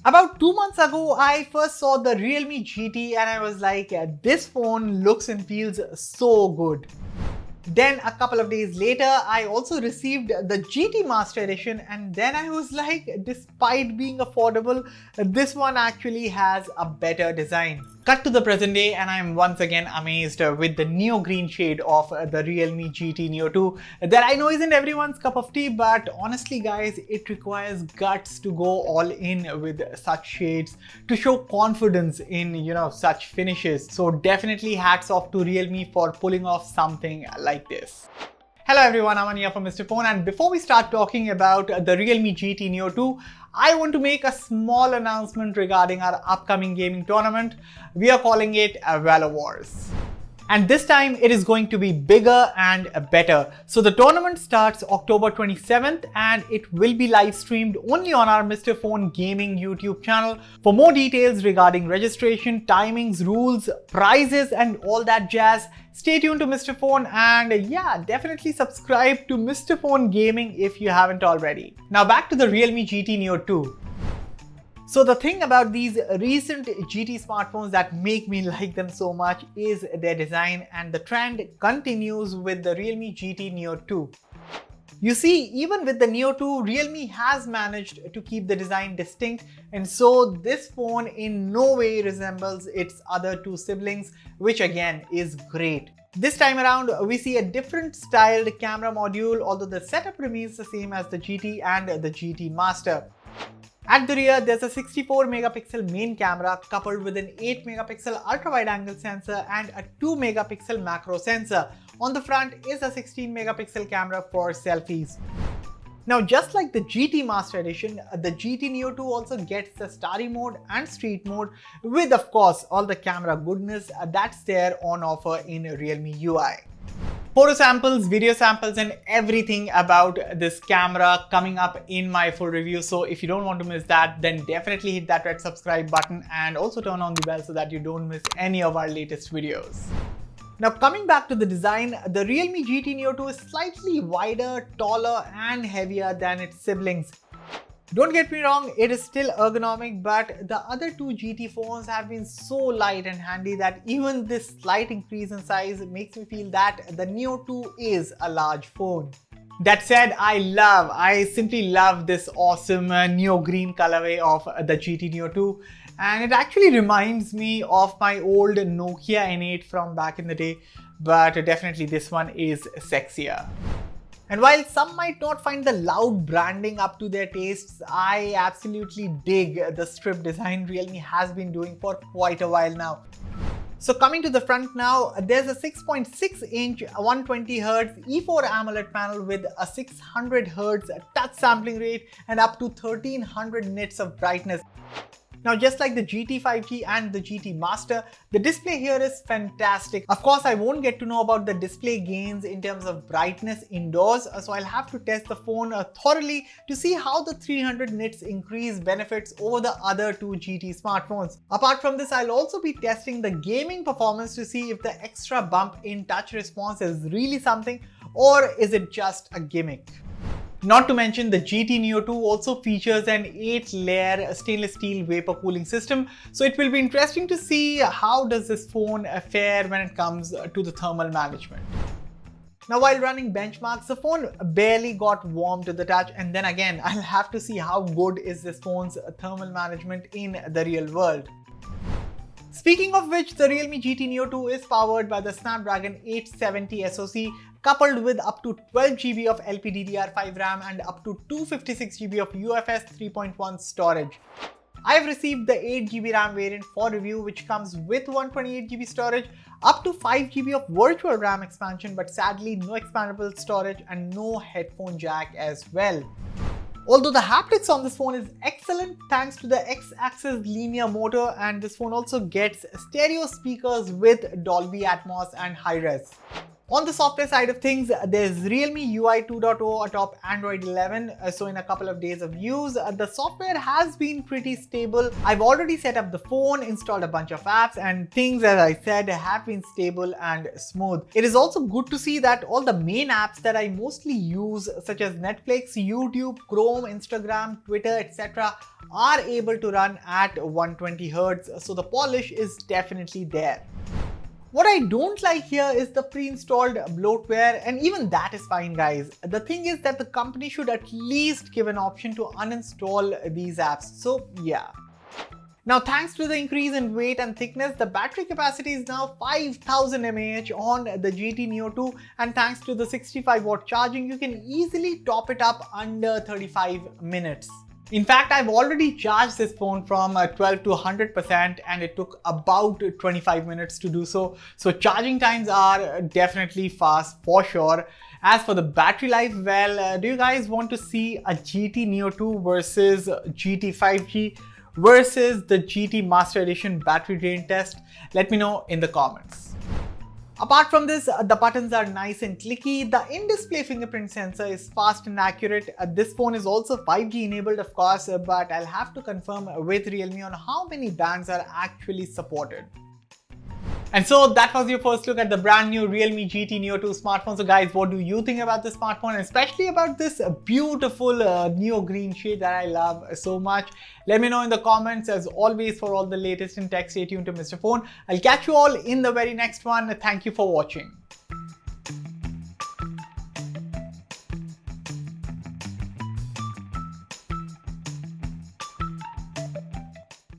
About 2 months ago, I first saw the Realme GT and I was like, this phone looks and feels so good. Then a couple of days later, I also received the GT Master Edition and then I was like, despite being affordable, this one actually has a better design. Cut to the present day and I'm once again amazed with the neo green shade of the Realme GT NEO 2 that I know isn't everyone's cup of tea, but honestly guys, it requires guts to go all in with such shades to show confidence in, such finishes. So definitely hats off to Realme for pulling off something like this. Hello everyone, Aman here from Mr. Phone, and before we start talking about the Realme GT NEO 2, I want to make a small announcement regarding our upcoming gaming tournament. We are calling it Valor Wars. And this time it is going to be bigger and better. So the tournament starts October 27th and it will be live streamed only on our Mr. Phone Gaming YouTube channel. For more details regarding registration, timings, rules, prizes and all that jazz, stay tuned to Mr. Phone and yeah, definitely subscribe to Mr. Phone Gaming if you haven't already. Now back to the Realme GT NEO 2. So the thing about these recent GT smartphones that make me like them so much is their design, and the trend continues with the Realme GT NEO 2. You see, even with the NEO 2, Realme has managed to keep the design distinct, and so this phone in no way resembles its other two siblings, which again is great. This time around, we see a different styled camera module, although the setup remains the same as the GT and the GT Master. At the rear, there's a 64 megapixel main camera coupled with an 8 megapixel ultra-wide angle sensor and a 2 megapixel macro sensor. On the front is a 16 megapixel camera for selfies. Now, just like the GT Master Edition, the GT NEO 2 also gets the Starry mode and Street mode with, of course, all the camera goodness that's there on offer in Realme UI. Photo samples, video samples and everything about this camera coming up in my full review. So if you don't want to miss that, then definitely hit that red subscribe button and also turn on the bell so that you don't miss any of our latest videos. Now coming back to the design, the Realme GT NEO 2 is slightly wider, taller and heavier than its siblings. Don't get me wrong, it is still ergonomic, but the other two GT phones have been so light and handy that even this slight increase in size makes me feel that the NEO 2 is a large phone. That said, I simply love this awesome neo green colorway of the GT NEO 2, and it actually reminds me of my old Nokia N8 from back in the day, but definitely this one is sexier. And while some might not find the loud branding up to their tastes, I absolutely dig the strip design Realme has been doing for quite a while now. So coming to the front now, there's a 6.6-inch 120Hz E4 AMOLED panel with a 600Hz touch sampling rate and up to 1300 nits of brightness. Now, just like the GT 5G and the GT Master, the display here is fantastic. Of course, I won't get to know about the display gains in terms of brightness indoors, so I'll have to test the phone thoroughly to see how the 300 nits increase benefits over the other two GT smartphones. Apart from this, I'll also be testing the gaming performance to see if the extra bump in touch response is really something or is it just a gimmick. Not to mention, the GT NEO 2 also features an 8-layer stainless steel vapor cooling system, so it will be interesting to see how does this phone fare when it comes to the thermal management. Now, while running benchmarks, the phone barely got warm to the touch, and then again, I'll have to see how good is this phone's thermal management in the real world. Speaking of which, the Realme GT NEO 2 is powered by the Snapdragon 870 SoC, coupled with up to 12GB of LPDDR5 RAM and up to 256GB of UFS 3.1 storage. I have received the 8GB RAM variant for review, which comes with 128GB storage, up to 5GB of virtual RAM expansion, but sadly no expandable storage and no headphone jack as well. Although the haptics on this phone is excellent thanks to the X-axis linear motor, and this phone also gets stereo speakers with Dolby Atmos and high res. On the software side of things, there's Realme UI 2.0 atop Android 11. So in a couple of days of use, the software has been pretty stable. I've already set up the phone, installed a bunch of apps, and things, as I said, have been stable and smooth. It is also good to see that all the main apps that I mostly use, such as Netflix, YouTube, Chrome, Instagram, Twitter, etc., are able to run at 120Hz. So the polish is definitely there. What I don't like here is the pre-installed bloatware, and even that is fine, guys. The thing is that the company should at least give an option to uninstall these apps. So yeah. Now, thanks to the increase in weight and thickness, the battery capacity is now 5000 mAh on the GT Neo 2, and thanks to the 65-watt charging, you can easily top it up under 35 minutes. In fact, I've already charged this phone from 12 to 100%, and it took about 25 minutes to do so. So charging times are definitely fast for sure. As for the battery life, well, do you guys want to see a GT Neo 2 versus GT 5G versus the GT Master Edition battery drain test? Let me know in the comments. Apart from this, the buttons are nice and clicky. The in-display fingerprint sensor is fast and accurate. This phone is also 5G enabled, of course, but I'll have to confirm with Realme on how many bands are actually supported. And so that was your first look at the brand new Realme GT Neo 2 smartphone. So guys, what do you think about this smartphone, and especially about this beautiful neo green shade that I love so much? Let me know in the comments. As always, for all the latest in tech, stay tuned to Mr. Phone. I'll catch you all in the very next one. Thank you for watching.